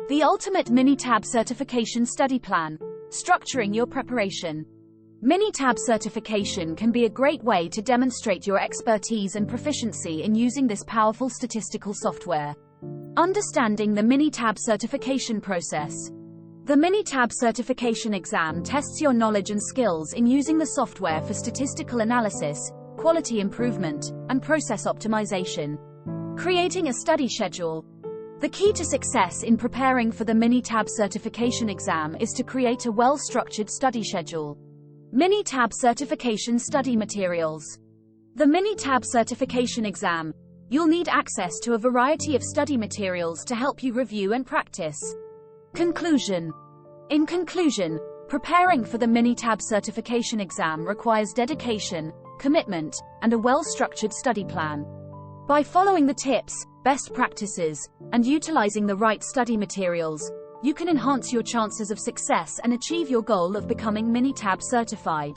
The ultimate Minitab Certification Study Plan. Structuring your preparation. Minitab certification can be a great way to demonstrate your expertise and proficiency in using this powerful statistical software. Understanding the Minitab certification process. The Minitab certification exam tests your knowledge and skills in using the software for statistical analysis, quality improvement, and process optimization. Creating a study schedule. The key to success in preparing for the Minitab certification exam is to create a well-structured study schedule. Minitab certification study materials. The Minitab certification exam. You'll need access to a variety of study materials to help you review and practice. Conclusion. In conclusion, preparing for the Minitab certification exam requires dedication, commitment, and a well-structured study plan. By following the tips, best practices, and utilizing the right study materials, you can enhance your chances of success and achieve your goal of becoming Minitab certified.